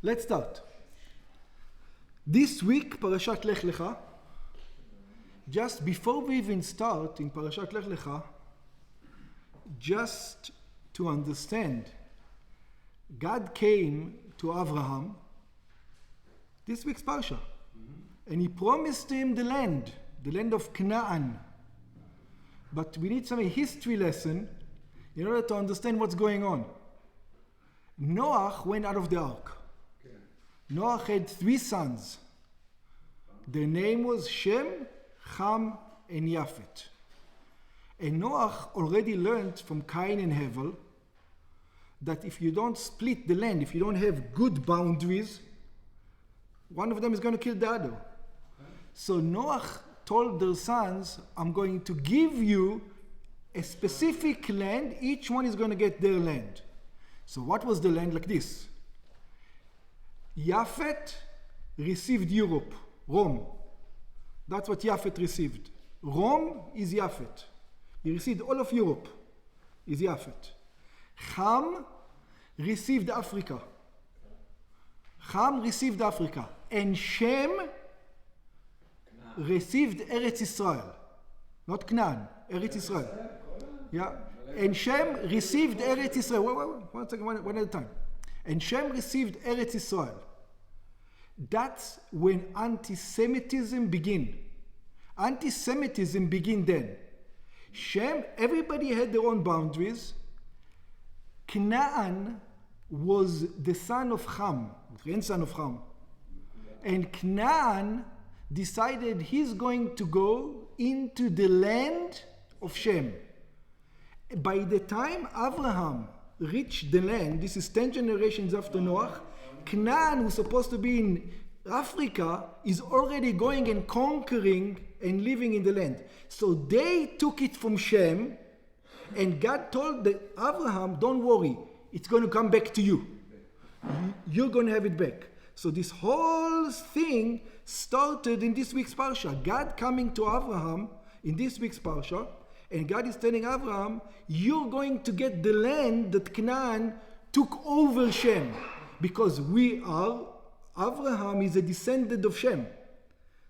Let's start. This week, Parshat Lech Lecha. Just before we even start in Parshat Lech Lecha, just to understand, God came to Abraham, this week's Parsha, and he promised him the land of Canaan. But we need some history lesson in order to understand what's going on. Noah went out of the ark. Noah had 3 sons. Their name was Shem, Ham, and Yafet. And Noah already learned from Cain and Hevel that if you don't split the land, if you don't have good boundaries, one of them is going to kill the other. So Noah told their sons, I'm going to give you a specific land, each one is going to get their land. So what was the land? Like this. Yafet received Europe, Rome. That's what Yafet received. Rome is Yafet. He received all of Europe, is Yafet. Ham received Africa. Ham received Africa. And Shem received Eretz Israel. Not Canaan, Eretz Israel. Yeah. And Shem received Eretz Israel. Wait, one second, one at a time. And Shem received Eretz Israel. That's when anti-Semitism began. Anti-Semitism began then. Shem, everybody had their own boundaries. Canaan was the son of Ham, grandson of Ham. And Canaan decided he's going to go into the land of Shem. By the time Abraham reached the land, this is 10 generations after Noah, Canaan, who's supposed to be in Africa, is already going and conquering and living in the land. So they took it from Shem, and God told Abraham, don't worry, it's going to come back to you. You're going to have it back. So this whole thing started in this week's Parsha. God coming to Abraham in this week's Parsha, and God is telling Abraham, you're going to get the land that Canaan took over Shem. Because Abraham is a descendant of Shem.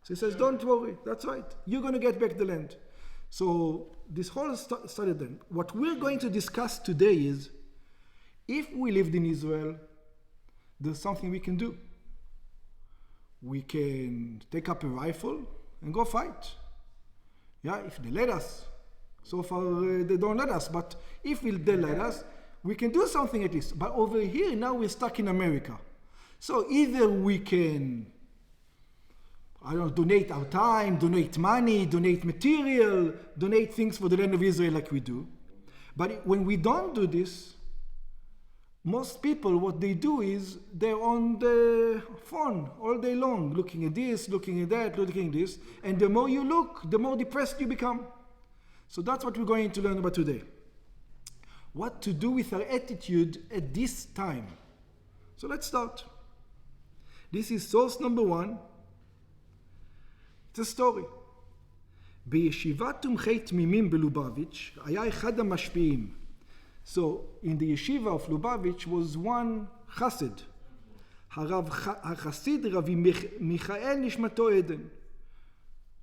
So he says, don't worry, that's right. You're going to get back the land. So this whole started then. What we're going to discuss today is, if we lived in Israel, there's something we can do. We can take up a rifle and go fight. Yeah, if they let us. So far, they don't let us. But if they let us, we can do something at least. But over here, now we're stuck in America. So either we can, donate our time, donate money, donate material, donate things for the land of Israel like we do. But when we don't do this, most people, what they do is they're on the phone all day long, looking at this, looking at that, looking at this. And the more you look, the more depressed you become. So that's what we're going to learn about today. What to do with our attitude at this time. So let's start. This is source number 1. It's a story. בישיבת תומכי תמימים בלובביץ' היה אחד המשפיעים. So in the yeshiva of Lubavitch was one chassid. החסיד רבי מיכאל נשמתו עדן.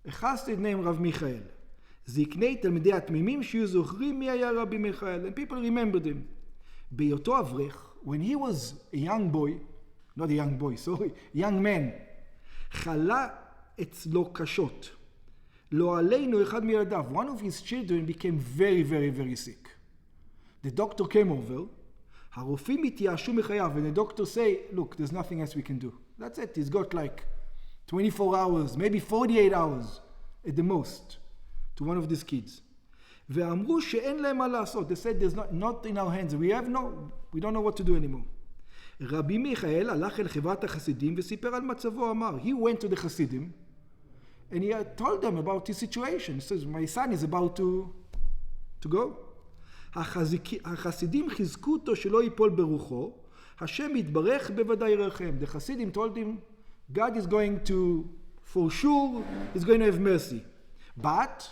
A chassid named Rav Michael. זקני תלמידי התמימים שהיו זוכרים מי היה רבי מיכאל. And people remembered him. בהיותו אברך, when he was a young boy, not a young boy, sorry, young man, חלה אצלו קשות. לא עלינו אחד מילדיו. One of his children became very, very, very sick. The doctor came over. הרופאים התייאשו מחייו. And the doctor say, look, there's nothing else we can do. That's it. He's got like 24 hours, maybe 48 hours at the most. To one of these kids. ואמרו שאין להם מה לעשות. They said there's not in our hands. We don't know what to do anymore. רבי מיכאל הלך אל חברת החסידים וסיפר על מצבו. אמר, he went to the Hasidim and he told them about his situation. He says, my son is about to go. החסידים חיזקו אותו שלא ייפול ברוחו. השם יתברך בוודאי ירחם. The Hasidim told him, God is going to, for sure, is going to have mercy. But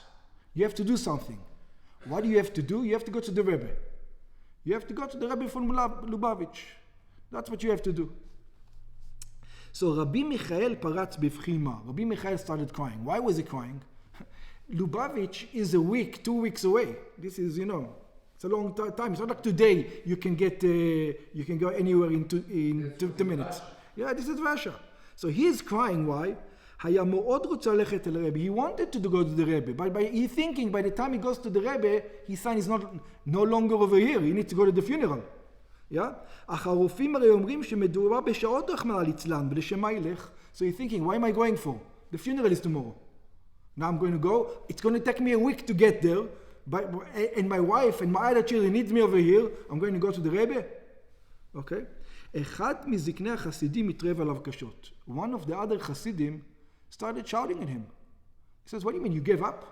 you have to do something. What do you have to do? You have to go to the Rebbe. You have to go to the Rebbe from Lubavitch. That's what you have to do. So Rabbi Michael paratz b'fchima. Rabbi Michael started crying. Why was he crying? Lubavitch is a week, 2 weeks away. This is, it's a long time. It's not like today you can go anywhere in 2 minutes. Yeah, this is Russia. So he is crying. Why? He wanted to go to the Rebbe, but he's thinking by the time he goes to the Rebbe, his son is no longer over here. He needs to go to the funeral. Yeah? So he's thinking, why am I going for? The funeral is tomorrow. Now I'm going to go. It's going to take me a week to get there. And my wife and my other children needs me over here. I'm going to go to the Rebbe. Okay? One of the other Hasidim started shouting at him. He says, what do you mean, you gave up?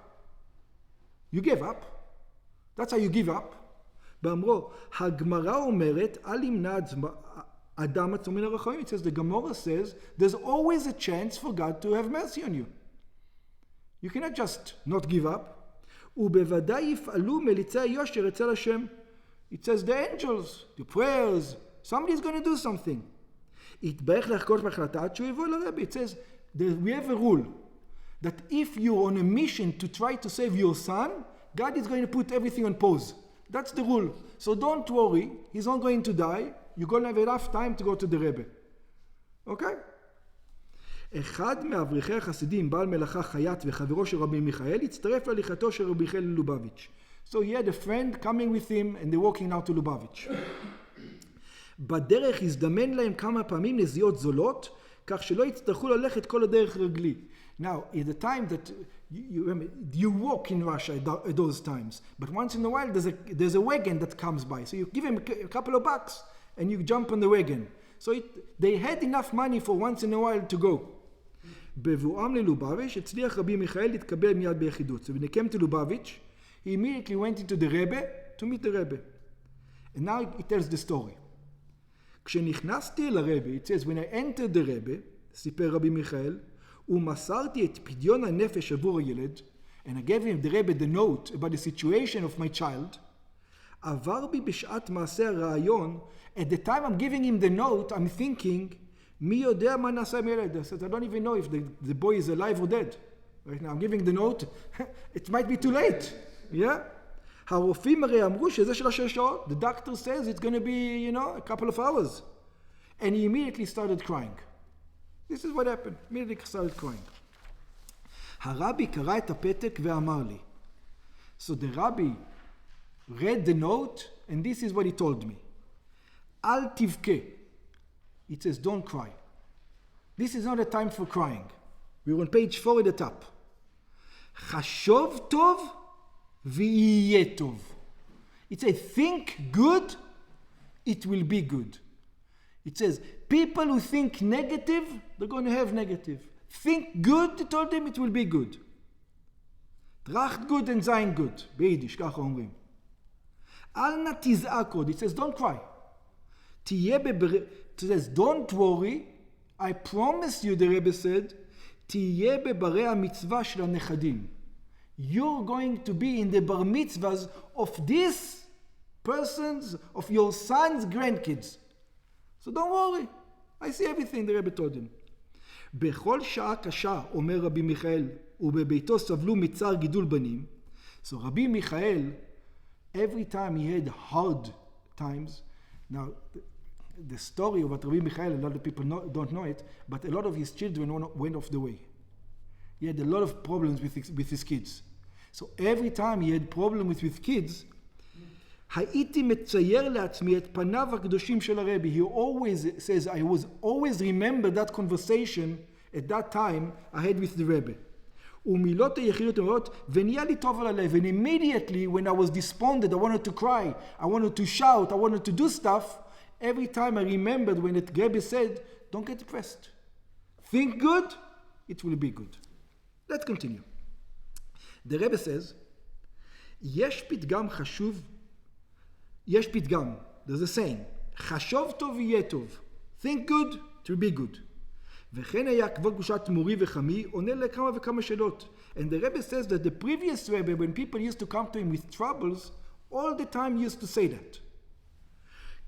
You gave up? That's how you give up? It says, the Gemara says, there's always a chance for God to have mercy on you. You cannot just not give up. It says the angels, the prayers, somebody's going to do something. It says we have a rule that if you're on a mission to try to save your son, God is going to put everything on pause. That's the rule. So don't worry, he's not going to die. You're going to have enough time to go to the Rebbe. Okay? אחד מאברכי החסידים, בעל מלאכה חייט וחברו של רבי מיכאל, הצטרף להליכתו של רבי מיכאל ללובביץ'. So he had a friend coming with him and they're walking now to Lubavitch. בדרך הזדמן להם כמה פעמים נסיעות זולות, כך שלא יצטרכו ללכת כל הדרך רגלי. Now, at the time that you walk in Russia at those times, but once in a while there's a wagon that comes by. So you give him a couple of bucks and you jump on the wagon. So they had enough money for once in a while to go. בבואם ללובביץ' הצליח רבי מיכאל להתקבל מיד ביחידות. So when they came to Lubavitch, he immediately went into the Rebbe to meet the Rebbe. And now he tells the story. כשנכנסתי אל הרבי, it says, when I entered the Rebbe, סיפר רבי מיכאל, ומסרתי את פדיון הנפש עבור הילד, and I gave him the Rebbe the note about the situation of my child, עבר בי בשעת מעשה הרעיון, at the time I'm giving him the note, I'm thinking, מי יודע מה נעשה עם ילד? I said, I don't even know if the boy is alive or dead. Right now I'm giving the note, it might be too late. Yeah? הרופאים הרי אמרו שזה של 6 שעות. The doctor says it's going to be, a couple of hours. And he immediately started crying. This is what happened. Immediately started crying. הרבי קרא את הפתק ואמר לי. So the rabbi read the note, and this is what he told me. אל תבכה. It says, don't cry. This is not a time for crying. We're on page 4 at the top. חשוב טוב ויהיה טוב. It says, think good, it will be good. It says, people who think negative, they're going to have negative. Think good, he told them, it will be good. Tracht gut and sein gut. ביידיש, ככה אומרים. אל נא תזעק עוד. It says, don't cry. It says, don't worry, I promise you, the Rebbe said, תהיה בברי המצווה של הנכדים. You're going to be in the bar mitzvahs of these persons, of your son's grandkids. So don't worry, I see everything, the Rebbe told him. בכל שעה קשה, אומר רבי מיכאל, ובביתו סבלו מצער גידול בנים. So Rabbi Michael, every time he had hard times, now the story about Rabbi Michael, a lot of people don't know it, but a lot of his children went off the way. He had a lot of problems with his kids. So every time he had problems with his kids, הייתי מצייר לעצמי את פניו הקדושים של הרבי. He always says, I was always remember that conversation at that time I had with the Rebbe. ומילות היחידות אומרות, ונהיה לי טוב על הלב. And immediately when I was despondent, I wanted to cry, I wanted to shout, I wanted to do stuff, every time I remembered when the Rebbe said, don't get depressed. Think good, it will be good. Let's continue. The Rebbe says, יש פתגם חשוב, יש פתגם, there's a saying, חשוב טוב יהיה טוב. Think good, it will be good. וכן היה כבוד קדושת מורי וחמי, עונה לכמה וכמה שאלות. And the Rebbe says that the previous Rebbe, when people used to come to him with troubles, all the time he used to say that.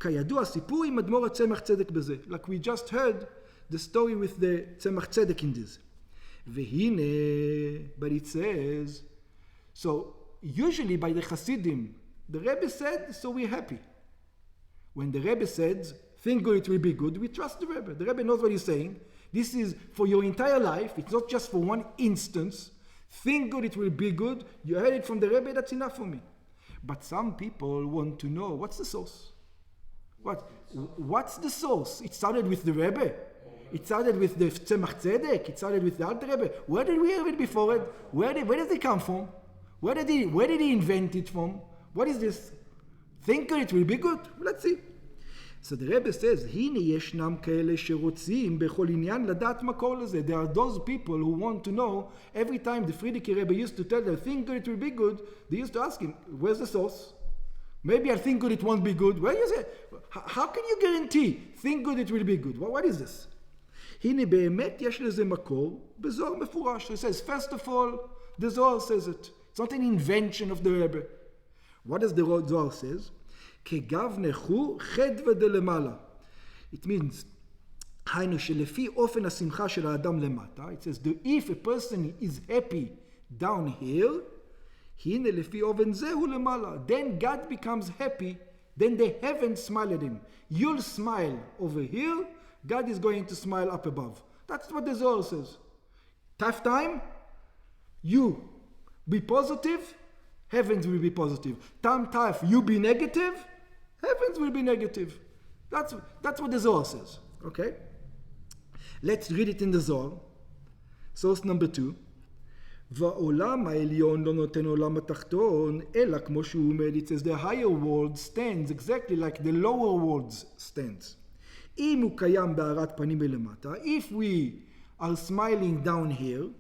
כידוע סיפור עם אדמו"ר הצמח צדק בזה. Like we just heard, the story with the Tzemach Tzedek in this. Vehine, but it says, so usually by the Hasidim, the Rebbe said, so we're happy. When the Rebbe says, think good, it will be good, we trust the Rebbe. The Rebbe knows what he's saying. This is for your entire life. It's not just for one instance. Think good, it will be good. You heard it from the Rebbe, that's enough for me. But some people want to know, what's the source? What's the source? It started with the Rebbe. It started with the Tzemach Tzedek. It started with the Alter Rebbe. Where did we have it before it? Where did it come from? Where did he invent it from? What is this? Think it will be good. Let's see. So the Rebbe says, הנה ישנם כאלה שרוצים בכל עניין לדעת מקור לזה. There are those people who want to know, every time the Frierdiker Rebbe used to tell them, think good, it will be good, they used to ask him, where's the source? Maybe I think good, it won't be good. Well, you say, how can you guarantee, think good, it will be good? What is this? הנה באמת יש לזה מקור בזוהר מפורש. He says, first of all, the Zohar says it. It's not an invention of the Rebbe. What does the Zohar says? כגב נחו חדווה דלמעלה. It means, היינו שלפי אופן השמחה של האדם למטה, it says, if a person is happy down here, הנה לפי אופן זהו למעלה. Then God becomes happy, then the heavens smile at him. You'll smile over here, God is going to smile up above. That's what the Zohar says. Tough time, you be positive, heavens will be positive. Time tough, you be negative, heavens will be negative. That's what the Zohar says. Okay? Let's read it in the Zohar. Source number 2. והעולם העליון לא נותן עולם התחתון, אלא כמו שהוא עומד. It says the higher world stands exactly like the lower world stands. אם הוא קיים בהארת פנים מלמטה, if we are smiling down here,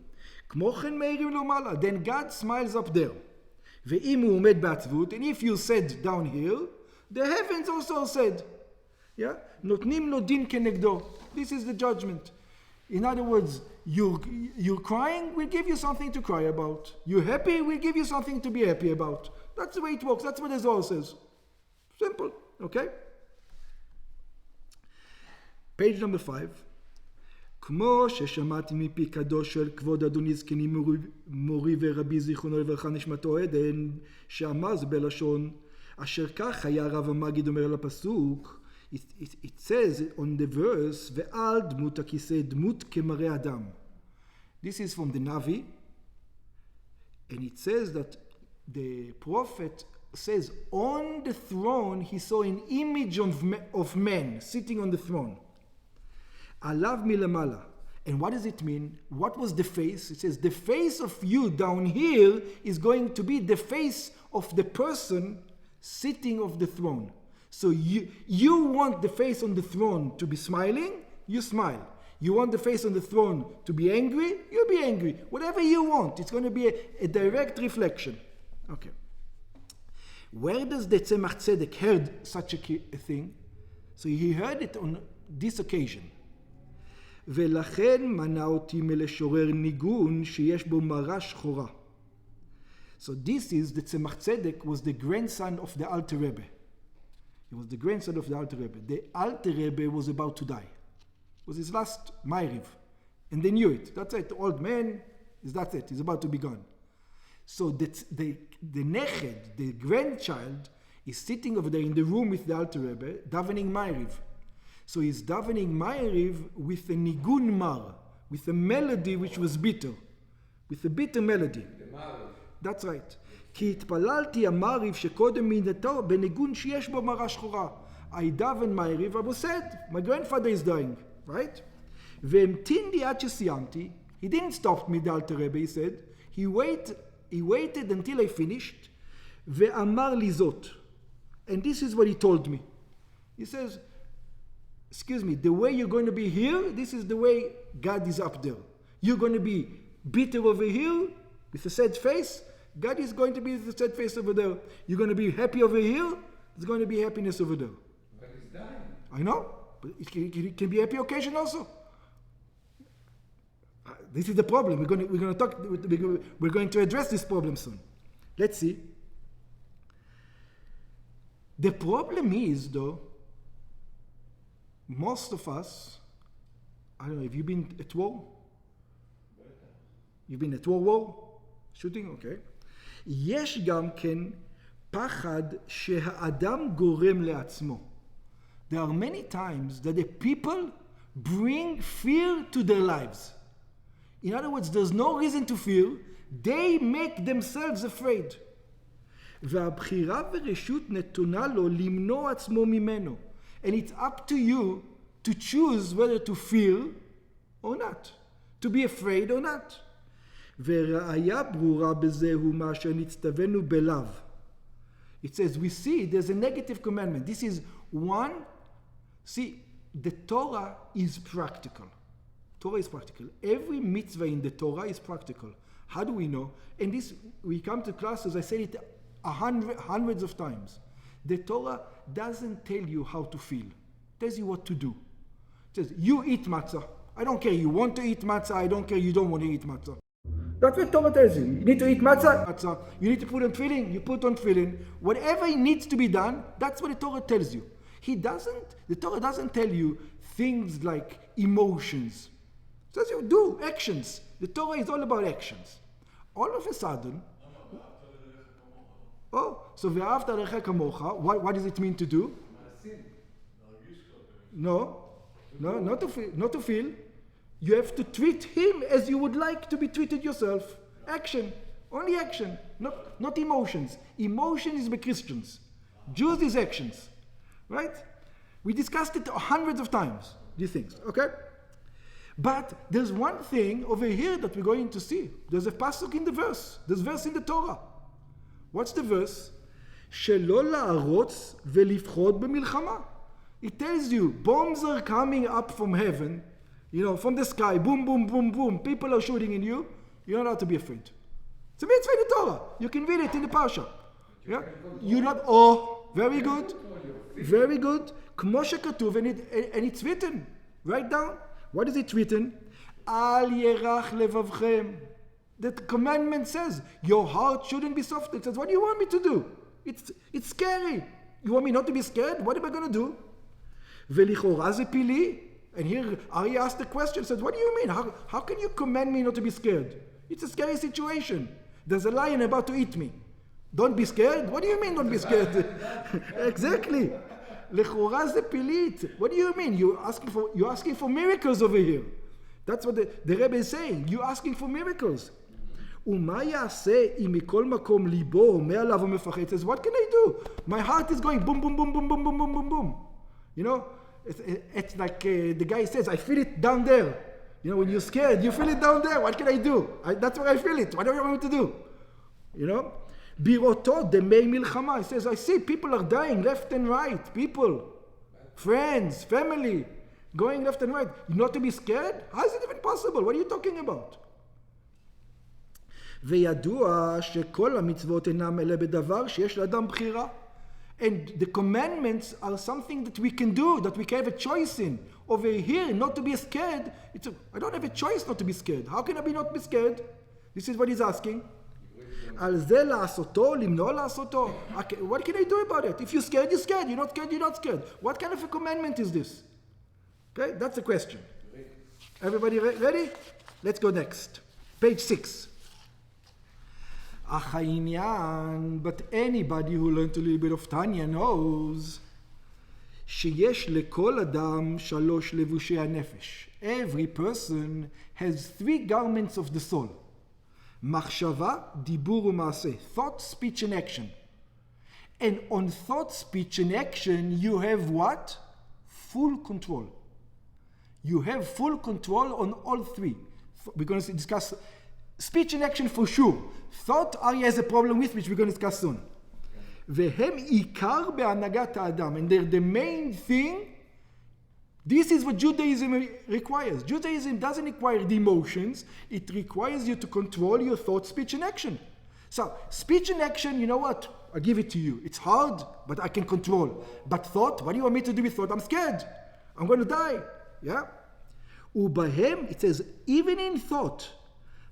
כמו כן מאירים למעלה, then God smiles up there. ואם הוא עומד בעצבות, and if you said down here, the heavens also said. Yeah? נותנים לו דין כנגדו. This is the judgment. In other words, you're crying, we'll give you something to cry about. You're happy, we'll give you something to be happy about. That's the way it works. That's what the Zohar says. Simple. Okay? Page number 5. כמו ששמעתי מפי קדוש של כבוד אדוני זקני מורי ורבי זיכרונו לברכה נשמתו עדן, שאמר זה בלשון, אשר כך היה הרב המגיד אומר לפסוק, it says on the verse, ועל דמות הכיסא דמות כמראה אדם. This is from the Navi, and it says that the prophet says on the throne he saw an image of man sitting on the throne. עליו מלמעלה. And what does it mean? What was the face? It says the face of you down here is going to be the face of the person sitting on the throne. So you want the face on the throne to be smiling, you smile. You want the face on the throne to be angry, you be angry. Whatever you want, it's going to be a direct reflection. Okay. Where does the Tzemach Tzedek heard such a thing? So he heard it on this occasion. ולכן מנע אותי מלשורר ניגון שיש בו מראה שחורה. So this is the Tzemach Tzedek was the grandson of the Alter Rebbe. He was the grandson of the Alter Rebbe. The Alter Rebbe was about to die. It was his last Ma'ariv. And they knew it. That's it. The old man, that's it. He's about to be gone. So the Neched, the grandchild, is sitting over there in the room with the Alter Rebbe, davening Ma'ariv. So he's davening Ma'ariv with a nigun mar, with a melody which was bitter. With a bitter melody. That's right. כי התפללתי המעריב שקודם מינתו בניגון שיש בו מראה שחורה. I daven Ma'ariv, Abu said, my grandfather is dying, right? והמתין לי עד שסיימתי. He didn't stop me, the Alter Rebbe, he said. He waited until I finished. ואמר לי זאת. And this is what he told me. He says, excuse me, the way you're going to be here, this is the way God is up there. You're going to be bitter over here with a sad face. God is going to be with a sad face over there. You're going to be happy over here. There's going to be happiness over there. But he's dying. I know, but it can be a happy occasion also. This is the problem. We're going to address this problem soon. Let's see. The problem is, though, most of us I don't know, have you been at war? You've been at war? Shooting? Okay. יש גם כן פחד שהאדם גורם לעצמו. There are many times that the people bring fear to their lives. In other words, there's no reason to fear. They make themselves afraid. והבחירה ורשות נתונה לו למנוע עצמו ממנו. And it's up to you to choose whether to fear or not. To be afraid or not. וראיה ברורה בזה הוא מה שנצטווינו בלאו. It says, we see there's a negative commandment. This is one. See, the Torah is practical. Torah is practical. Every mitzvah in the Torah is practical. How do we know? And this, we come to classes, I said it hundreds of times. The Torah doesn't tell you how to feel. It tells you what to do. It says, you eat matzah. I don't care, you want to eat matzah. I don't care, you don't want to eat matzah. That's what Torah tells you. You need to eat matzah. You need to put on tefillin. You put on tefillin. Whatever needs to be done, that's what the Torah tells you. The Torah doesn't tell you things like emotions. It tells you do actions. The Torah is all about actions. All of a sudden, so ve'ahavta lecha kamocha, what does it mean to do? No, not to feel. You have to treat him as you would like to be treated yourself. Action. Only action. Not emotions. Emotion is by Christians. Jews is actions. Right? We discussed it hundreds of times, these things. Okay? But there's one thing over here that we're going to see. There's a pasuk in the verse. There's a verse in the Torah. What's the verse? שלא להרוץ ולפחוד במלחמה. It tells you, bombs are coming up from heaven. From the sky, boom, boom, boom, boom. People are shooting in you. You're not allowed to be afraid. It's a mitzvah in the Torah. You can read it in the Parsha. Yeah? You're not, very good. Very good. כמו שכתוב, and it's written. Write down. What is it written? Al yerach levavchem. The commandment says, your heart shouldn't be soft. It says, what do you want me to do? It's scary. You want me not to be scared? What am I going to do? ולכאורה זה פילי. And here Ari asked the question, said, what do you mean? How can you command me not to be scared? It's a scary situation. There's a lion about to eat me. Don't be scared? What do you mean don't be scared? Exactly. לכאורה זה פילית. What do you mean? You're asking for miracles over here. That's what the Rebbe is saying. You're asking for miracles. ומה יעשה אם מכל מקום ליבו אומר עליו ומפחד? It says, what can I do? My heart is going boom, boom, boom, boom, boom, boom, boom, boom, boom. It's like the guy says, I feel it down there. When you're scared, you feel it down there. What can I do? That's where I feel it. What do you want me to do? Biroto demei milchama. He says, I see people are dying left and right. People, friends, family, going left and right. Not to be scared? How is it even possible? What are you talking about? וידוע שכל המצוות אינם אלא בדבר שיש לאדם בחירה. And the commandments are something that we can do, that we can have a choice in. Over here, not to be scared, I don't have a choice not to be scared. How can I not be scared? This is what he's asking. על זה לעשותו, למנוע לעשותו. What can I do about it? If you're scared, you're scared. You're not scared, you're not scared. What kind of a commandment is this? Okay, that's the question. Everybody ready? Let's go next. Page 6. But anybody who learned a little bit of Tanya knows שיש לכל אדם שלוש לבושי הנפש. Every person has 3 garments of the soul. מחשבה, דיבור ומעשה. Thought, speech and action. And on thought, speech and action you have what? Full control. You have full control on all 3. We're going to discuss speech and action for sure. Thought, Ari has a problem with, which we're going to discuss soon. והם עיקר בהנהגת האדם. And they're the main thing. This is what Judaism requires. Judaism doesn't require the emotions. It requires you to control your thought, speech, and action. So, speech and action, you know what? I'll give it to you. It's hard, but I can control. But thought, what do you want me to do with thought? I'm scared. I'm going to die. Yeah? ובהם, it says, even in thought,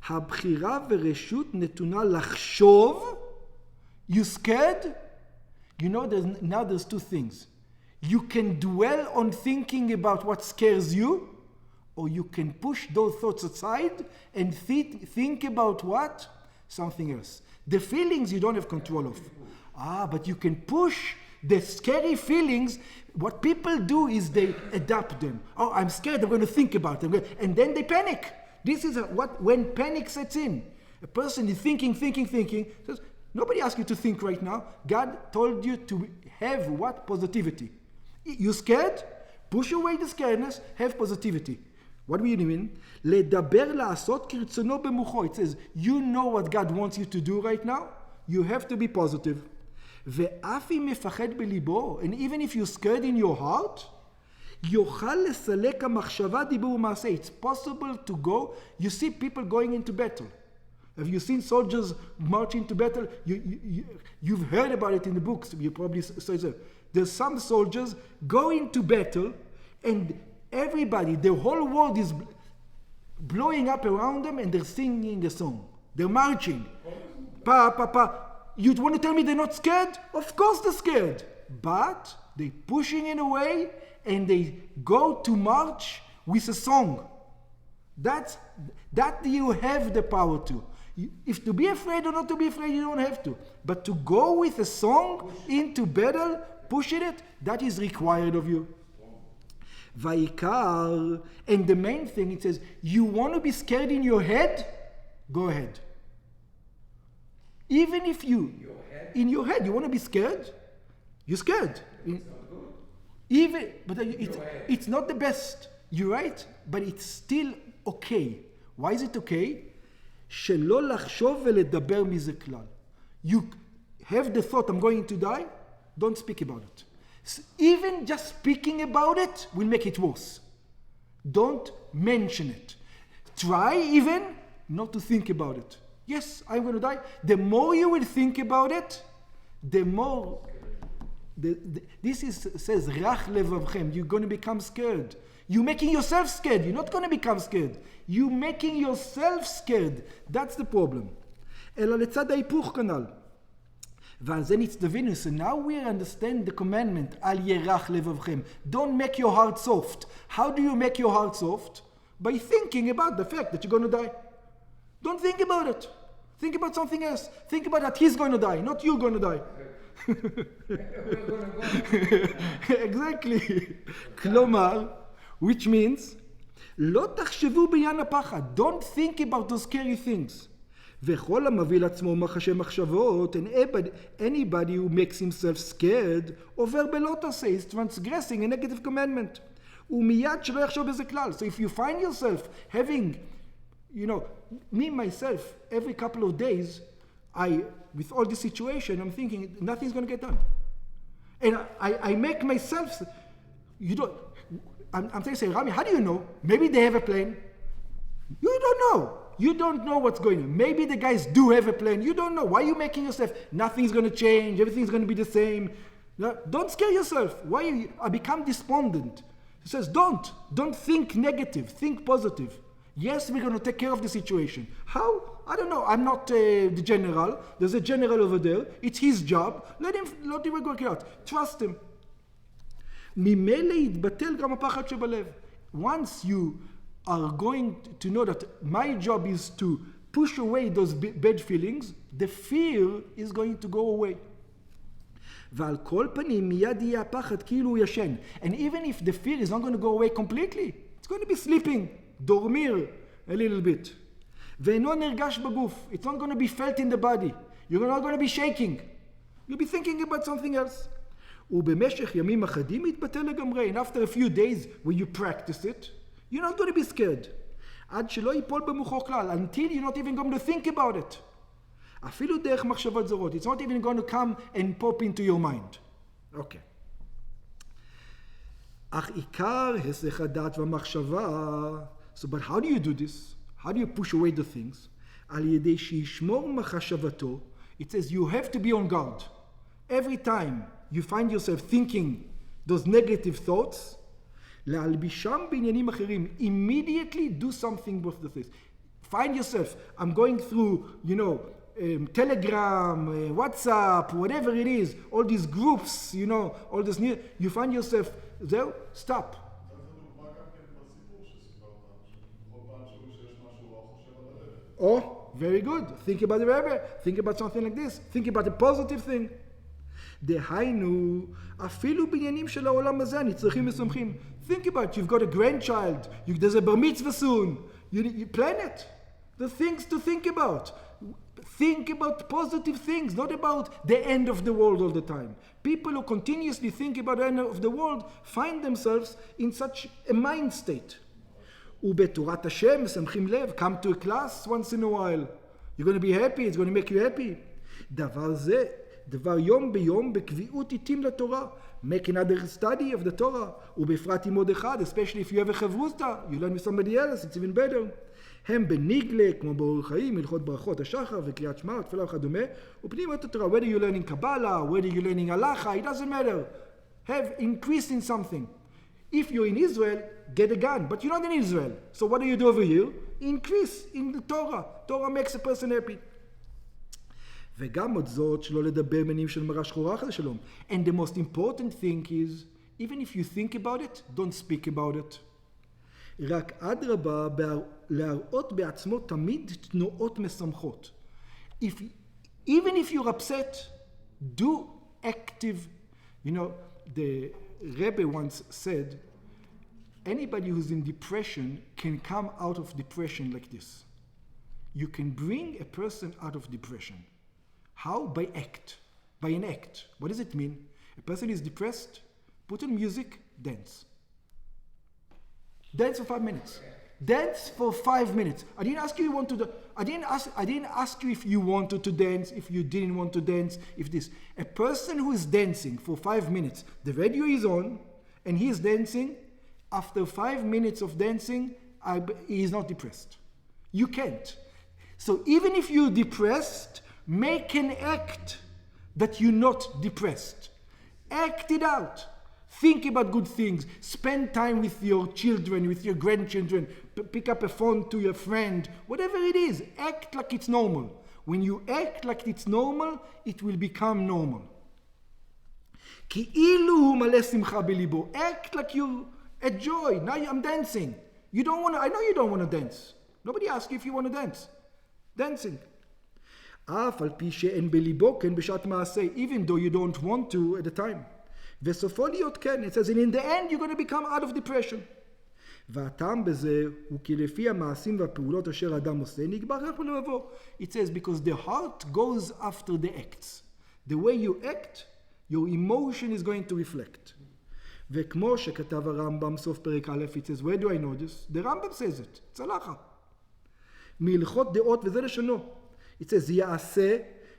הבחירה ורשות נתונה לחשוב. You scared? There's 2 things. You can dwell on thinking about what scares you, or you can push those thoughts aside and think about what? Something else. The feelings you don't have control of. But you can push the scary feelings. What people do is they adapt them. Oh, I'm scared, I'm going to think about it. And then they panic. This is when panic sets in. A person is thinking. Says, nobody asked you to think right now. God told you to have what? Positivity. You scared? Push away the scaredness, have positivity. What do you mean? לדבר לעשות כרצונו במוחו. It says, you know what God wants you to do right now. You have to be positive. ואף אם מפחד בליבו, and even if you're scared in your heart, יוכל לסלק המחשבה, דיבור ומעשה. It's possible to go. You see people going into battle. Have you seen soldiers marching to battle? You've heard about it in the books. You probably say so. There's some soldiers go into battle and everybody, the whole world is blowing up around them and they're singing a song. They're marching. Pa, pa, pa. You want to tell me they're not scared? Of course they're scared. But they're pushing it away and they go to march with a song. That you have the power to. If to be afraid or not to be afraid, you don't have to. But to go with a song into battle, pushing it, that is required of you. Vaikar, and the main thing, it says, you want to be scared in your head? Go ahead. Even if you, in your head, you want to be scared? You're scared. But it's not the best. You're right, but it's still okay. Why is it okay? שלא לחשוב ולדבר מזה כלל. You have the thought, I'm going to die, don't speak about it. Even just speaking about it will make it worse. Don't mention it. Try even not to think about it. Yes, I'm going to die. The more you will think about it, the more... says, Rach levavchem, you're going to become scared. You're making yourself scared. You're not going to become scared. You're making yourself scared. That's the problem. אלא לצד ההיפוך כנ"ל. ועל זה נצטווינו. So now we understand the commandment, אל ירח לבבכם. Don't make your heart soft. How do you make your heart soft? By thinking about the fact that you're going to die. Don't think about it. Think about something else. Think about that he's going to die, not you're going to die. Exactly. כלומר, which means, לא תחשבו בעניין הפחד. Don't think about those scary things. וכל המביא לעצמו מחשי מחשבות, and anybody who makes himself scared, עובר בלא תעשה, is transgressing a negative commandment. ומיד שלא יחשוב בזה כלל. So if you find yourself having, me myself, every couple of days, with all this situation, I'm thinking, nothing's going to get done. And I make myself, I'm saying, Rabbi, how do you know? Maybe they have a plan. You don't know. You don't know what's going on. Maybe the guys do have a plan. You don't know. Why are you making yourself? Nothing's going to change. Everything's going to be the same. No, don't scare yourself. Why I become despondent? He says, don't think negative. Think positive. Yes, we're going to take care of the situation. How? I don't know. I'm not the general. There's a general over there. It's his job. Let him work it out. Trust him. ממילא יתבטל גם הפחד שבלב. Once you are going to know that my job is to push away those bad feelings, the fear is going to go away. ועל כל פנים מיד יהיה הפחד כאילו הוא ישן. And even if the fear is not going to go away completely, it's going to be sleeping, דורמיר a little bit. ואינו נרגש בגוף. It's not going to be felt in the body. You're not going to be shaking. You'll be thinking about something else. ובמשך ימים אחדים יתבטל לגמרי. And after a few days when you practice it, you're not going to be scared. עד שלא ייפול במוחו כלל. Until you're not even going to think about it. אפילו דרך מחשבות זרות. It's not even going to come and pop into your mind. Okay. אך עיקר היסח הדעת והמחשבה. So, but how do you do this? How do you push away the things? על ידי שישמור מחשבתו. It says you have to be on guard. Every time you find yourself thinking those negative thoughts, להלבישם בעניינים אחרים. Immediately do something with the things. Find yourself, I'm going through, Telegram, WhatsApp, whatever it is, all these groups, all this new, you find yourself there, stop. Oh, very good. Think about the Rebbe. Think about something like this. Think about a positive thing. דהיינו, אפילו בעניינים של העולם הזה, נצרכים ושמחים. Think about, you've got a grandchild, there's a bar mitzvah soon. You plan it. The things to think about. Think about positive things, not about the end of the world all the time. People who continuously think about the end of the world find themselves in such a mind state. ובתורת השם, משמחים לב, come to a class once in a while. You're going to be happy, it's going to make you happy. דבר זה, דבר יום ביום בקביעות איתים לתורה. Make another study of the Torah. ובפרט עם עוד אחד, especially if you have a חברותא, you learn with somebody else, it's even better. הם בניגלה, כמו באורח חיים, הלכות ברכות השחר וקריאת שמע, תפילה וכדומה, ופנימיות התורה, whether you're learning Kabbalah, whether you're learning halacha, it doesn't matter. Have increased in something. If you're in Israel, get a gun, but you're not in Israel. So what do you do over here? Increase in the Torah. Torah makes a person happy. וגם עוד זאת, שלא לדבר מנים של מראה שחורה חס ושלום. And the most important thing is, even if you think about it, don't speak about it. רק אדרבה, להראות בעצמו תמיד תנועות משמחות. Even if you're upset, do active. You know, the Rebbe once said, anybody who's in depression can come out of depression like this. You can bring a person out of depression. How? By act. By an act. What does it mean? A person is depressed, put on music, dance. Dance for 5 minutes. Dance for 5 minutes. I didn't ask you you want to. I didn't ask you if you wanted to dance, if you didn't want to dance, if this. A person who is dancing for 5 minutes, the radio is on, and he is dancing. After 5 minutes of dancing, he is not depressed. You can't. So even if you're depressed, make an act that you're not depressed. Act it out. Think about good things. Spend time with your children, with your grandchildren. Pick up a phone to your friend. Whatever it is, act like it's normal. When you act like it's normal, it will become normal. כאילו הוא מלא שמחה בליבו. Act like you enjoy. Now I'm dancing. You don't want to. I know you don't want to dance. Nobody asked you if you want to dance. Dancing. אף על פי שאין בליבו כן בשעת מעשה. Even though you don't want to at the time. וסופו להיות כן. It says, and in the end you're going to become out of depression. והטעם בזה הוא כי לפי המעשים והפעולות אשר האדם עושה נגבר רק בלבבו. It says because the heart goes after the acts. The way you act, your emotion is going to reflect. וכמו שכתב הרמב"ם סוף פרק א', it says, where do I know this? The Rambam says it. צלחה. מהלכות דעות וזה לשונו. It says, יעשה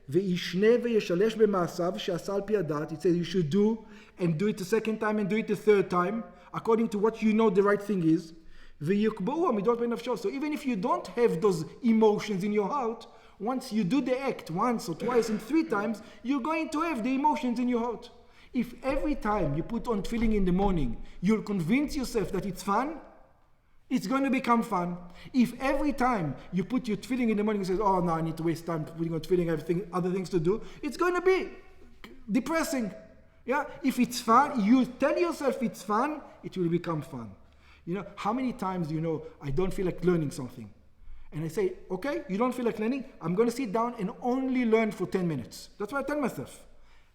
וישנה וישלש במעשיו שעשה על פי הדעת. It says, you should do and do it the second time and do it the third time, according to what you know the right thing is. ויקבעו המידות בנפשו. So even if you don't have those emotions in your heart, once you do the act once or twice and 3 times, you're going to have the emotions in your heart. If every time you put on tefillin in the morning, you'll convince yourself that it's fun, it's going to become fun. If every time you put your tefillin in the morning, you say, oh no, I need to waste time putting on tefillin, everything, other things to do, it's going to be depressing. Yeah, if it's fun, you tell yourself it's fun, it will become fun. You know, how many times do you know, I don't feel like learning something? And I say, okay, you don't feel like learning? I'm going to sit down and only learn for 10 minutes. That's what I tell myself.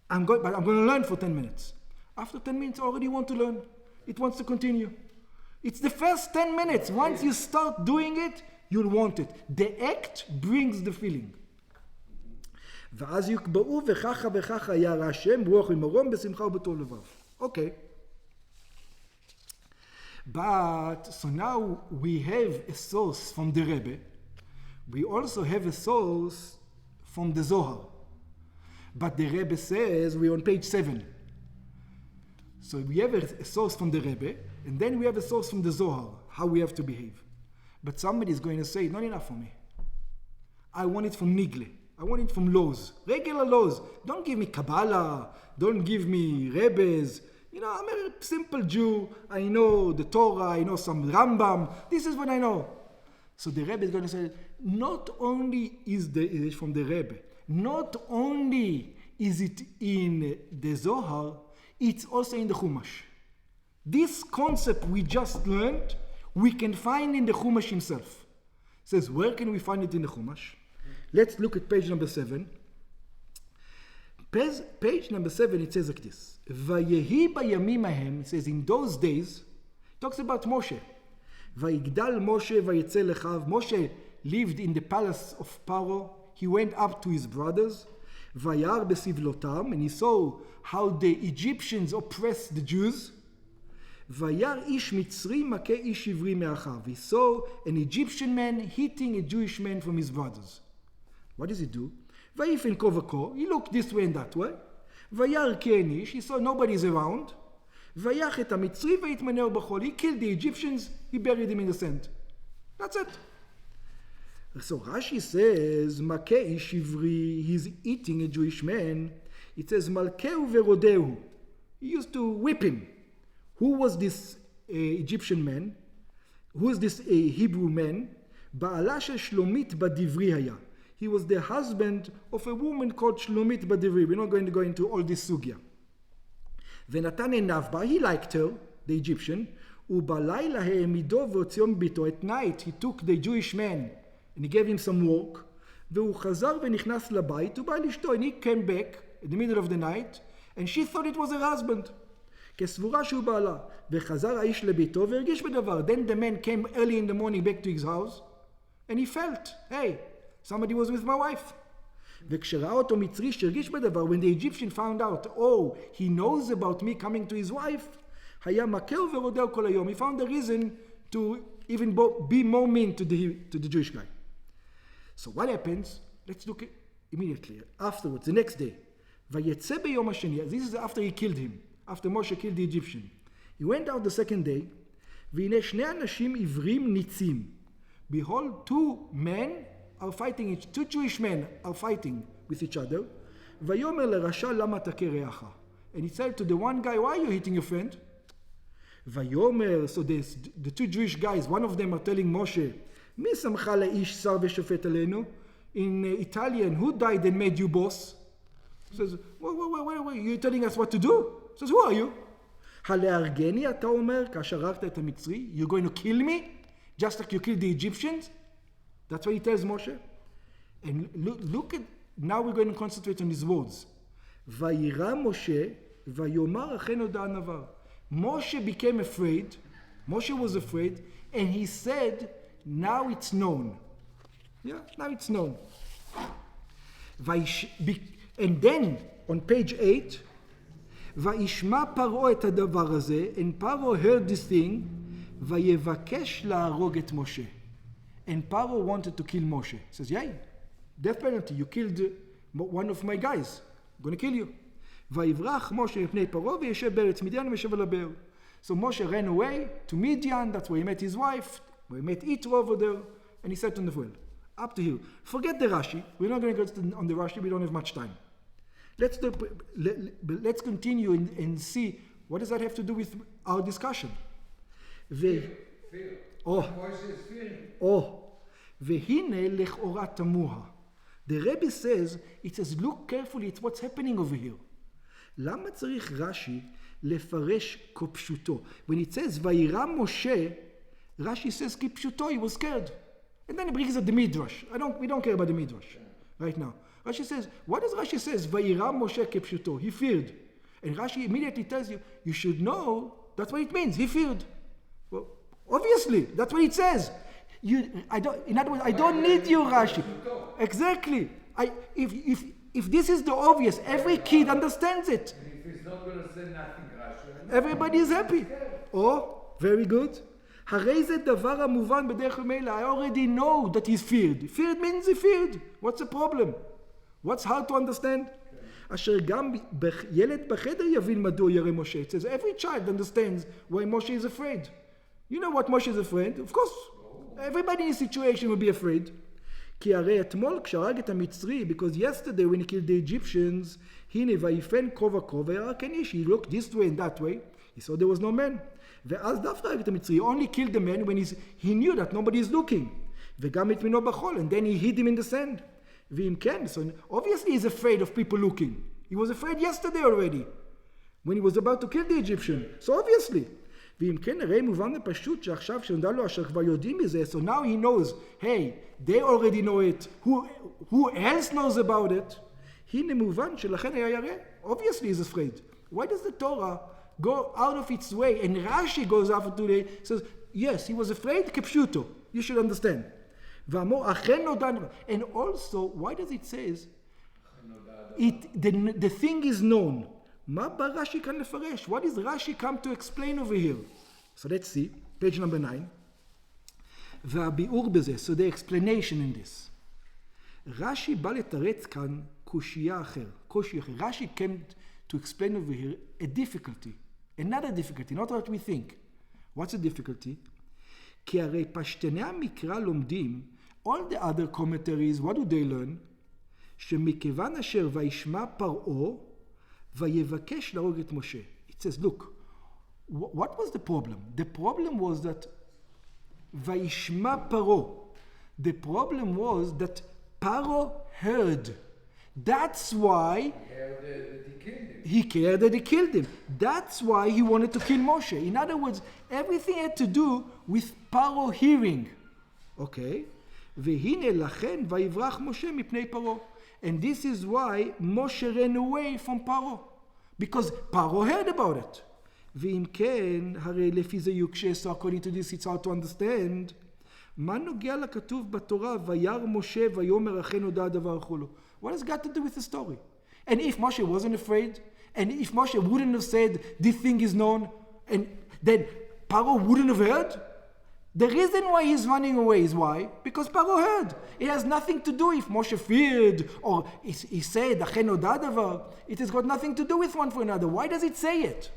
But I'm going to learn for 10 minutes. After 10 minutes, I already want to learn. It wants to continue. It's the first 10 minutes. Once you start doing it, you'll want it. The act brings the feeling. ואז יקבעו וככה וככה ירא השם רוח ומרום בשמחה ובטוב לבב. Okay. But, so now we have a source from the Rebbe. We also have a source from the Zohar. But the Rebbe says we're on page 7. So we have a source from the Rebbe, and then we have a source from the Zohar, how we have to behave. But somebody is going to say, not enough for me. I want it from Nigle. I want it from laws, regular laws. Don't give me Kabbalah. Don't give me Rebbes. You know, I'm a simple Jew. I know the Torah. I know some Rambam. This is what I know. So the Rebbe is going to say, not only is it from the Rebbe, not only is it in the Zohar, it's also in the Chumash. This concept we just learned, we can find in the Chumash himself. says, where can we find it in the Chumash? Let's look at page number 7. Page number 7, it says like this. Vayehi bayamim ahem, it says, in those days, it talks about Moshe. Vayigdal Moshe vayetze lechav. Moshe lived in the palace of Paro. He went up to his brothers. Vayar besivlotam, and he saw how the Egyptians oppressed the Jews. Vayar ish mitzri makeh ish ivri me'achav. He saw an Egyptian man hitting a Jewish man from his brothers. What does he do? Vayifen kovako. He looked this way and that way. Vayar ke'enish. He saw nobody's around. Vayach et hamitzri vayitmaneu b'chol. He killed the Egyptians. He buried them in the sand. That's it. So Rashi says, Makeh ish ivri, he's eating a Jewish man. It says, Malkeu verodeu. He used to whip him. Who was this Egyptian man? Who is this Hebrew man? Ba'ala shel Shlomit badivri haya. He was the husband of a woman called Shlomit badivri. We're not going to go into all this sugya. Venatan enav ba, he liked her, the Egyptian. Ubalayla he'emido ve'otzion bito. At night, he took the Jewish man and he gave him some work. והוא חזר ונכנס לבית, הוא בא לאשתו, and he came back in the middle of the night, and she thought it was her husband. כסבורה שהוא בעלה. וחזר האיש לביתו והרגיש בדבר. Then the man came early in the morning back to his house, and he felt, hey, somebody was with my wife. וכשראה אותו מצרי שהרגיש בדבר, when the Egyptian found out, oh, he knows about me coming to his wife, היה מכהו ורודהו כל היום. He found a reason to even be more mean to the Jewish guy. So what happens? Let's look at immediately. Afterwards, the next day. ויצא ביום השני. This is after he killed him. After Moshe killed the Egyptian. He went out the second day. והנה שני אנשים עברים ניצים. Behold, two men are fighting, two Jewish men are fighting with each other. ויאמר לרשע למה תכה רעך. And he said to the one guy, why are you hitting your friend? ויאמר, so the two Jewish guys, one of them are telling Moshe, מי שמך לאיש שר ושופט עלינו? In Italian, who died and made you boss? He says, wait, you're telling us what to do? He says, who are you? הלהרגני אתה אומר, כאשר הרגת את המצרי? You're going to kill me? Just like you killed the Egyptians? That's what he tells Moshe. And look at, now we're going to concentrate on his words. וירא משה, ויאמר אכן הודע הנבר. Moshe became afraid. Moshe was afraid, and he said, now it's known. Yeah, now it's known. And then, on page 8, וישמע פרעה את הדבר הזה, and Paro heard this thing, ויבקש להרוג את משה. And Paro wanted to kill Moshe. He says, yeah, death penalty, you killed one of my guys. I'm going to kill you. ויברח משה מפני פרעה וישב בארץ מדיין וישב על הבאר. So Moshe ran away to Midian, that's where he met his wife, where he met Yitro over there, and he sat on the well. Up to here. Forget the Rashi. We're not going to go on the Rashi, we don't have much time. Let's continue and see what does that have to do with our discussion. Fear. Oh. Moshe is fearing. Oh. והנה לכאורה תמוה. The Rebbe says, it says, look carefully at what's happening over here. למה צריך רש"י לפרש כפשוטו? When it says, וירא משה, Rashi says, כפשוטו, he was scared. And then he brings up the Midrash. We don't care about the Midrash right now. Rashi says, what does Rashi says? וירא משה כפשוטו. He feared. And Rashi immediately tells you, you should know, that's what it means. He feared. Well, obviously, that's what it says. In other words, I don't need you, Rashi. Exactly. If this is the obvious, every kid understands it. And if he's not going to say nothing, Rashi, everybody is happy. Oh, very good. הרי זה דבר המובן בדרך ממילא. I already know that he's feared. Feared means he feared. What's the problem? What's hard to understand? אשר גם ילד בחדר יבין מדוע ירא משה. It says every child understands why Moshe is afraid. You know what Moshe is afraid? Of course, everybody in a situation will be afraid. כי הרי אתמול כשהרג את המצרי, because yesterday when he killed the Egyptians, הנה ויפן כה וכה וירא כאיש. He looked this way and that way. He saw there was no man. ואז דווקא הרג את המצרי. He only killed the man when he knew that nobody is looking. וגם את מינו בחול, and then he hid him in the sand. ואם כן, so obviously he's afraid of people looking. He was afraid yesterday already, when he was about to kill the Egyptian. So obviously. ואם כן, הרי מובן ופשוט שעכשיו שנודע לו אשר כבר יודעים מזה, so now he knows, hey, they already know it, who else knows about it? הנה מובן שלכן היה ירא. Obviously he's afraid. Why does the Torah go out of its way? And Rashi goes out today, says, yes, he was afraid, כפשוטו. You should understand. ואמור, אכן נודע, and also, why does it says, the thing is known. מה בא רש"י כאן לפרש? What is Rashi come to explain over here? So let's see, page number 9. והביאור בזה, so the explanation in this. רש"י בא לתרץ כאן קושייה אחר, קושי אחר. רש"י came to explain over here a difficulty, another difficulty, not what we think. What's the difficulty? כי הרי פשטני המקרא לומדים, all the other commentaries, what do they learn? שמכיוון אשר וישמע פרעה, ויבקש להרוג את משה. It says, look, what was the problem? The problem was that וישמע פרעה. The problem was that Paro heard. That's why he cared that he killed him. That's why he wanted to kill Moshe. In other words, everything had to do with Paro hearing. Okay? והנה לכן ויברח משה מפני פרעה. And this is why Moshe ran away from Paro. Because Paro heard about it. ואם כן, הרי לפי זה יוקשה, so according to this it's hard to understand. מה נוגע לכתוב בתורה, וירא משה ויאמר אכן נודע הדבר כולו? What has got to do with the story? And if Moshe wasn't afraid, and if Moshe wouldn't have said, this thing is known, and then Paro wouldn't have heard, the reason why he's running away is why? Because Paro heard. It has nothing to do if Moshe feared, or he said, אכן נודע הדבר. It has got nothing to do with one for another. Why does it say it?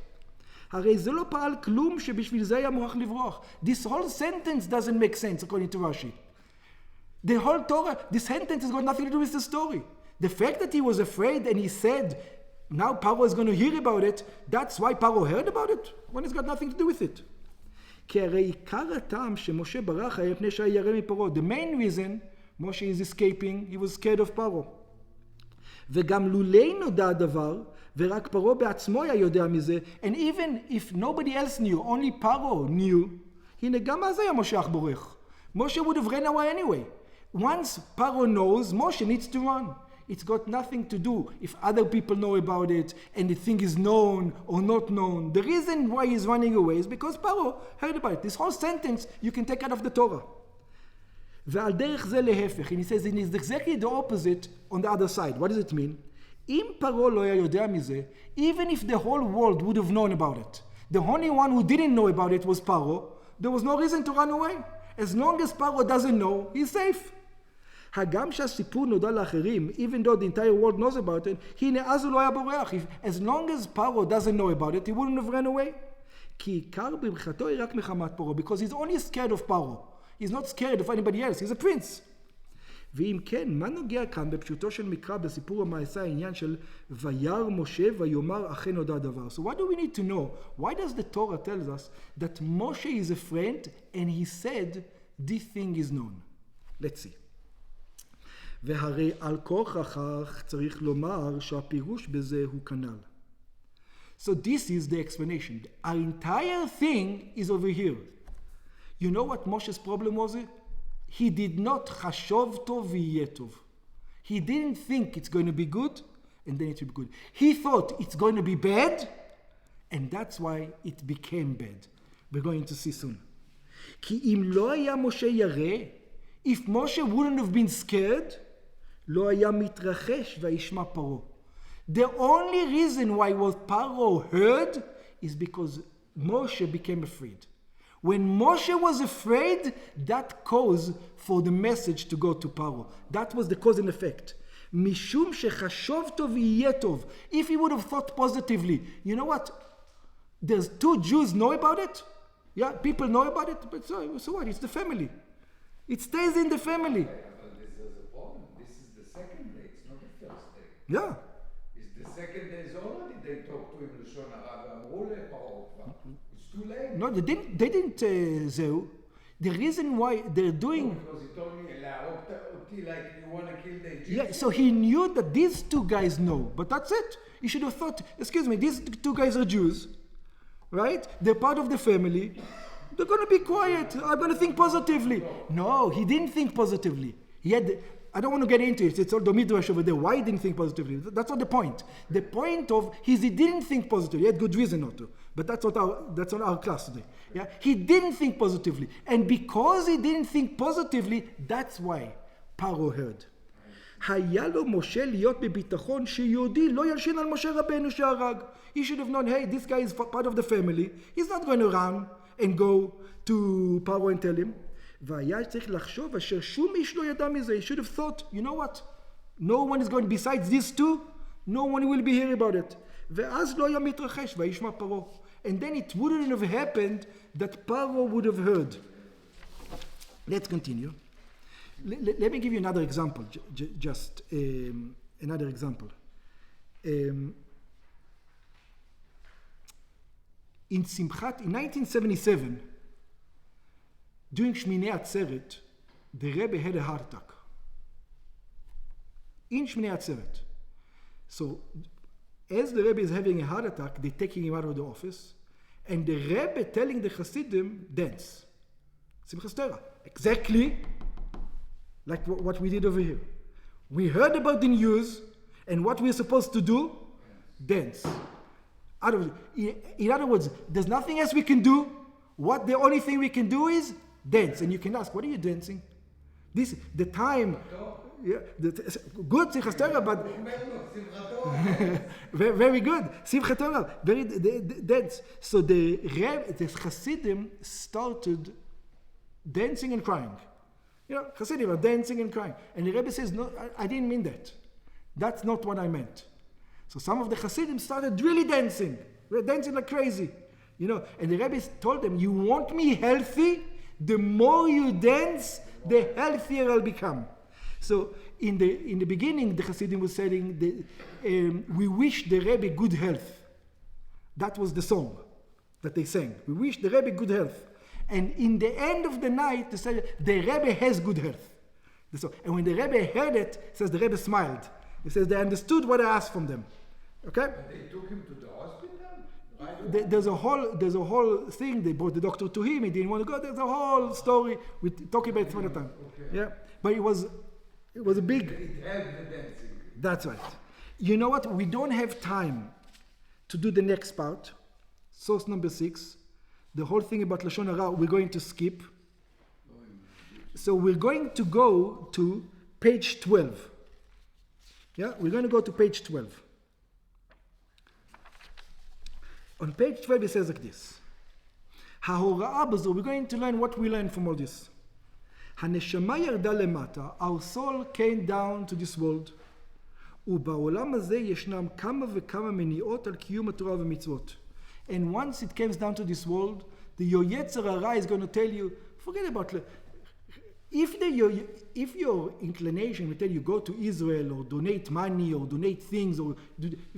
הרי זה לא פעל כלום שבשביל זה היה מוכרח לברוח. This whole sentence doesn't make sense according to Rashi. The whole Torah, this sentence has got nothing to do with the story. The fact that he was afraid and he said, now Paro is going to hear about it, that's why Paro heard about it? When it's got nothing to do with it. כי הרי עיקר הטעם שמשה ברח היה מפני שהיה ירא מפרעה. The main reason Moshe is escaping, he was scared of Paro. וגם לולי נודע הדבר, ורק פרעה בעצמו היה יודע מזה, and even if nobody else knew, only Paro knew, הנה גם אז היה משה בורח. Moshe would have ran away anyway. Once Paro knows, Moshe needs to run. It's got nothing to do if other people know about it and the thing is known or not known. The reason why he's running away is because Paro heard about it. This whole sentence you can take out of the Torah. ועל דרך זה להפך, and he says it is exactly the opposite on the other side. What does it mean? אם פרעה לא היה יודע מזה, even if the whole world would have known about it, the only one who didn't know about it was Paro, there was no reason to run away. As long as Paro doesn't know, he's safe. הגם שהסיפור נודע לאחרים, even though the entire world knows about it, הנה אז הוא לא היה בורח. As long as Paro doesn't know about it, he wouldn't have run away. כי עיקר בברכתו היא רק מחמת פרעה, because he's only scared of Paro. He's not scared of anybody else, he's a prince. ואם כן, מה נוגע כאן בפשוטו של מקרא בסיפור המעשה העניין של וירא משה ויאמר אכן נודע הדבר? So what do we need to know? Why does the Torah tell us that Moshe is a friend and he said this thing is known? Let's see. והרי על כוכך צריך לומר שהפירוש בזה הוא כנ"ל. So this is the explanation. Our entire thing is over here. You know what Moshe's problem was? He did not חשוב טוב ויהיה טוב. He didn't think it's going to be good, and then it will be good. He thought it's going to be bad, and that's why it became bad. We're going to see soon. כי אם לא היה משה ירא, if Moshe wouldn't have been scared, לא היה מתרחש וישמע פרעה. The only reason why what Paro heard is because Moshe became afraid. When Moshe was afraid, that caused for the message to go to Paro. That was the cause and effect. משום שחשוב טוב ויהיה טוב. If he would have thought positively, you know what? There's 2 Jews know about it. Yeah, people know about it, but so what? It's the family. It stays in the family. But this is a problem. This is the second day. It's not the first day. Yeah. It's the second day is already they talked to him לשון הרע ואמרו לפרעה כבר. It's too late. No, they didn't זהו. The reason why they're doing... Because he told me, להרוג אותי like you want to kill the Egyptians. Yeah, so he knew that these 2 guys know, but that's it. He should have thought, excuse me, these 2 guys are Jews. right? They're part of the family. They're going to be quiet. I'm going to think positively. No, he didn't think positively. I don't want to get into it. It's all the midrash over there. Why he didn't think positively? That's not the point. The point of he didn't think positively. He had good reason not to. But that's not our class today. Yeah, he didn't think positively, and because he didn't think positively, that's why Paro heard. היה לו משה להיות בביטחון שיהודי לא ילשין על משה רבנו שהרג. He should have known, hey, this guy is part of the family. He's not going to run and go to Paro and tell him. והיה צריך לחשוב אשר שום איש לא ידע מזה. He should have thought, you know what? No one is going, besides these two, no one will be hearing about it. ואז לא היה מתרחש, וישמע פרעה. And then it wouldn't have happened that Paro would have heard. Let's continue. Let me give you another example, just another example. In 1977, during Shminei Atzeret, the Rebbe had a heart attack. In Shminei Atzeret. So, as the Rebbe is having a heart attack, they're taking him out of the office, and the Rebbe telling the Hasidim, dance. Simchas Torah. Exactly like what we did over here. We heard about the news, and what we're supposed to do? Dance. In other words, there's nothing else we can do. The only thing we can do is dance. And you can ask, what are you dancing? The time... Yeah, good Simchas Torah, but very good Simchat Torah, very dance. So the Hasidim started dancing and crying. You know, Hasidim are dancing and crying, and the Rebbe says, "No, I didn't mean that. That's not what I meant." So some of the Hasidim started really dancing. We're dancing like crazy, you know. And the Rebbe told them, "You want me healthy? The more you dance, the healthier I'll become." So in the beginning, the Hasidim was saying, we wish the Rebbe good health. That was the song that they sang. We wish the Rebbe good health. And in the end of the night, they said, the Rebbe has good health. And when the Rebbe heard it, it says the Rebbe smiled. He says they understood what I asked from them. Okay? And they took him to the hospital? There's a whole thing. They brought the doctor to him. He didn't want to go. There's a whole story. We talk about it some other time. Okay. Yeah, but it was a big. It helped the dancing. That's right. You know what? We don't have time to do the next part. Source number 6. The whole thing about Lashon Hara we're going to skip. So we're going to go to page 12. Yeah, we're going to go to page 12. On page 12 it says like this. We're going to learn what we learned from all this. הנשמה ירדה למטה, our soul came down to this world, ובעולם הזה ישנם כמה וכמה מניעות על קיום התורה ומצוות. And once it comes down to this world, your Yetzer Hara is going to tell you, forget about it. If your inclination will tell you go to Israel or donate money or donate things or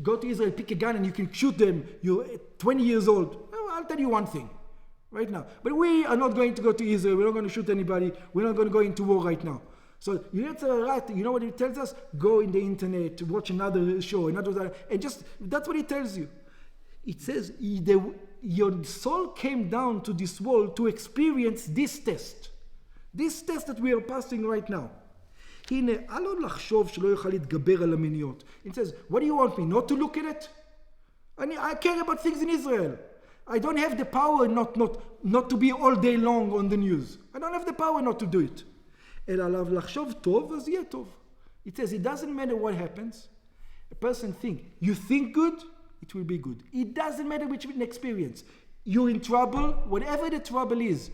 go to Israel, pick a gun and you can shoot them, you're 20 years old, well, I'll tell you one thing. Right now. But we are not going to go to Israel. We're not going to shoot anybody. We're not going to go into war right now. So you know what it tells us? Go in the internet, watch another show, and just that's what it tells you. It says your soul came down to this world to experience this test that we are passing right now. It says, what do you want me not to look at it? I care about things in Israel. I don't have the power not to be all day long on the news. I don't have the power not to do it. It says it doesn't matter what happens. A person you think good, it will be good. It doesn't matter which experience. You're in trouble, whatever the trouble is,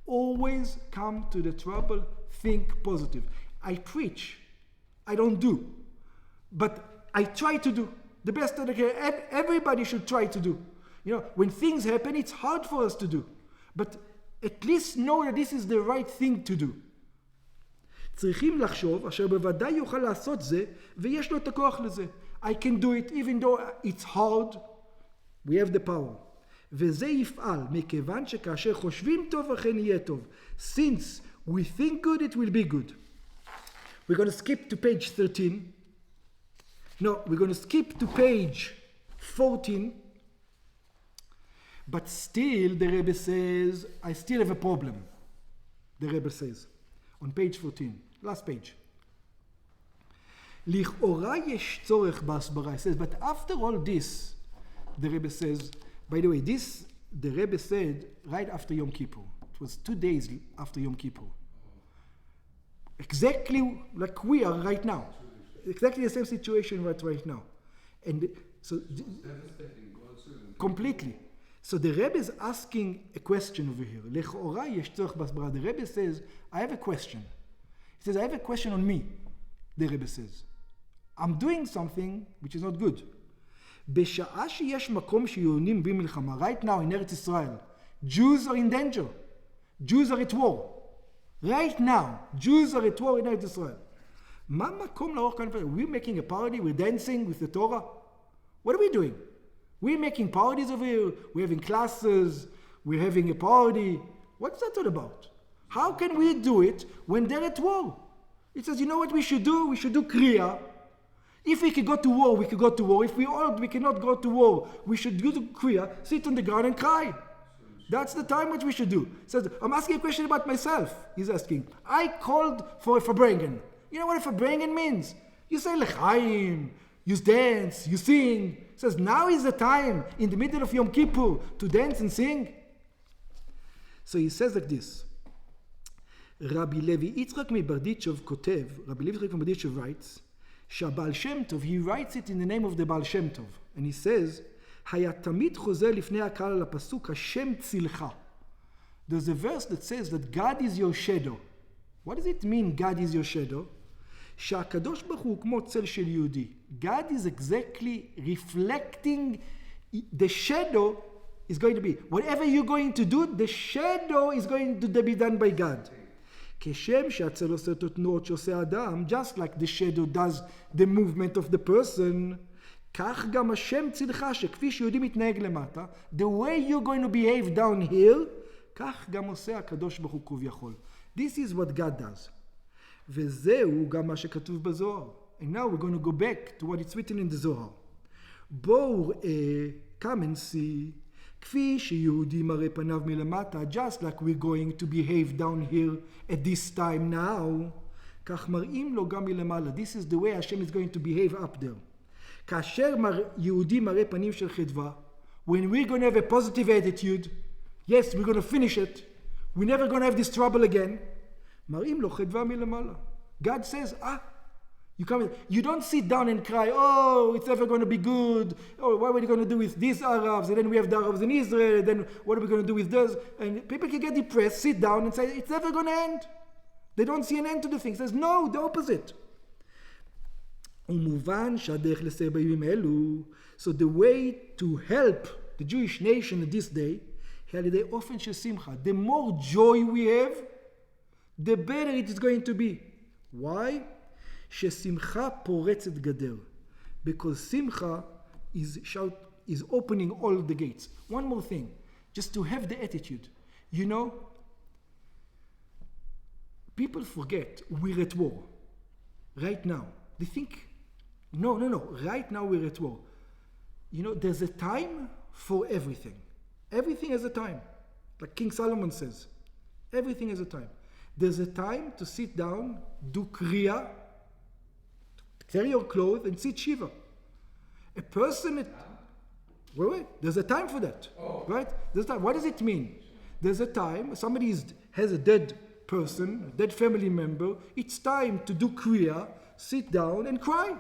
always come to the trouble, think positive. I preach. I don't do. But I try to do the best that I can. Everybody should try to do. You know, when things happen, it's hard for us to do. But at least know that this is the right thing to do. צריכים לחשוב, אשר בוודאי יוכל לעשות זה, ויש לו את הכוח לזה. I can do it, even though it's hard, we have the power. וזה יפעל, מכיוון שכאשר חושבים טוב, אכן יהיה טוב. Since we think good, it will be good. We're going to skip to page 13. No, we're going to skip to page 14. But still, the Rebbe says, I still have a problem. The Rebbe says, on page 14, last page. לכאורה יש צורך בהסברה. He says, but after all this, the Rebbe says, by the way, this, the Rebbe said right after Yom Kippur. It was 2 days after Yom Kippur. Exactly like we are right now. Exactly the same situation right now. And so, completely. So the Rebbe is asking a question over here. לכאורה יש צורך בהסברה. The Rebbe says, I have a question. He says, I have a question on me. The Rebbe says, I'm doing something which is not good. בשעה שיש מקום שיהודים במלחמה, right now in Eretz Israel, Jews are in danger. Jews are at war. Right now, Jews are at war in Eretz Israel. מה מקום לערוך כאן? We're making a party, we're dancing with the Torah. What are we doing? We're making parties over here, we're having classes, we're having a party. What's that all about? How can we do it when they're at war? It says, you know what we should do? We should do Kriya. If we can go to war, we can go to war. If we cannot go to war, we should do the Kriya, sit on the ground and cry. That's the time which we should do. He says, I'm asking a question about myself, he's asking. I called for a Farbrengen. You know what a Farbrengen means? You say L'chaim, you dance, you sing. He says, now is the time, in the middle of Yom Kippur, to dance and sing. So he says like this. Rabbi Levi Yitzchak מברדיצ'וב כותב, Rabbi Levi Yitzchak מברדיצ'וב writes, שהבעל שם טוב, he writes it in the name of the בעל שם טוב. And he says, היה תמיד חוזר לפני הקהל על הפסוק, השם צילך. There's a verse that says that God is your shadow. What does it mean, God is your shadow? שהקדוש ברוך הוא כמו צל של יהודי. God is exactly reflecting the shadow is going to be. Whatever you're going to do, the shadow is going to be done by God. כשם שהצל עושה את התנועות שעושה האדם, just like the shadow does the movement of the person, כך גם השם צילך, שכפי שיהודי מתנהג למטה, the way you're going to behave down here, כך גם עושה הקדוש ברוך הוא כביכול. This is what God does. וזהו גם מה שכתוב בזוהר. And now we're going to go back to what it's written in the Zohar. בואו ראה, come and see, כפי שיהודי מראה פניו מלמטה, just like we're going to behave down here at this time now, כך מראים לו גם מלמעלה. This is the way Hashem is going to behave up there. כאשר יהודי מראה פנים של חדווה, when we're going to have a positive attitude, yes, we're going to finish it, we're never going to have this trouble again, מראים לו חדווה מלמעלה. God says, you don't sit down and cry, oh, it's never going to be good. Oh, what are we going to do with these Arabs? And then we have the Arabs in Israel. And then what are we going to do with this? And people can get depressed, sit down and say, it's never going to end. They don't see an end to the thing. He says, no, the opposite. ומובן שהדרך לסייע בימים אלו, so the way to help the Jewish nation at this day, היא על ידי אופן של שמחה. The more joy we have, the better it is going to be. Why? ששמחה פורצת גדר. Because simcha is opening all the gates. One more thing, just to have the attitude. You know, people forget we're at war. Right now. They think, no. Right now we're at war. You know, there's a time for everything. Everything has a time. Like King Solomon says. Everything has a time. There's a time to sit down, do kriya, tear your clothes and sit shiva. A person wait, there's a time for that. Right? There's time. What does it mean? There's a time, somebody has a dead person, a dead family member, it's time to do kriya, sit down and cry.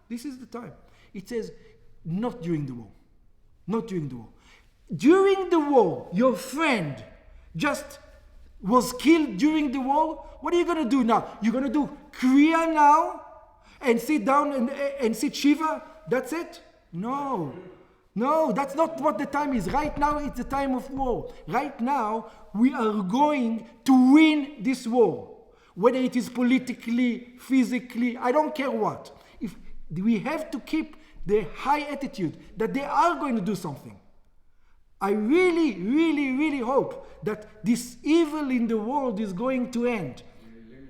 This is the time. It says, not during the war. Not during the war. During the war, your friend just was killed during the war. What are you going to do now? You're going to do kriya now and sit down and sit shiva? That's it? No, that's not what the time is. Right now, it's the time of war. Right now, we are going to win this war. Whether it is politically, physically, I don't care what. If we have to keep the high attitude that they are going to do something. I really, really, really hope that this evil in the world is going to end.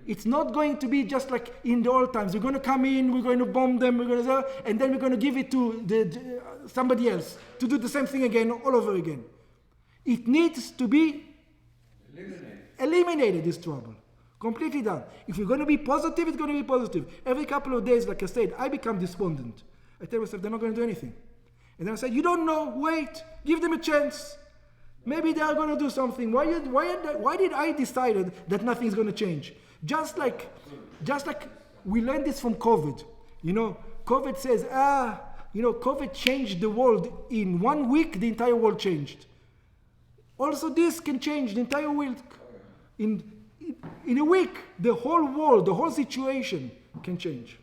It's not going to be just like in the old times. We're going to come in, we're going to bomb them, and then we're going to give it to somebody else to do the same thing again, all over again. It needs to be eliminated, this trouble. Completely done. If we're going to be positive, it's going to be positive. Every couple of days, like I said, I become despondent. I tell myself they're not going to do anything. And then I said, you don't know, wait, give them a chance. Maybe they are going to do something. Why did I decide that nothing is going to change? Just like we learned this from COVID. COVID says, COVID changed the world. In 1 week, the entire world changed. Also, this can change the entire world. In a week, the whole world, the whole situation can change.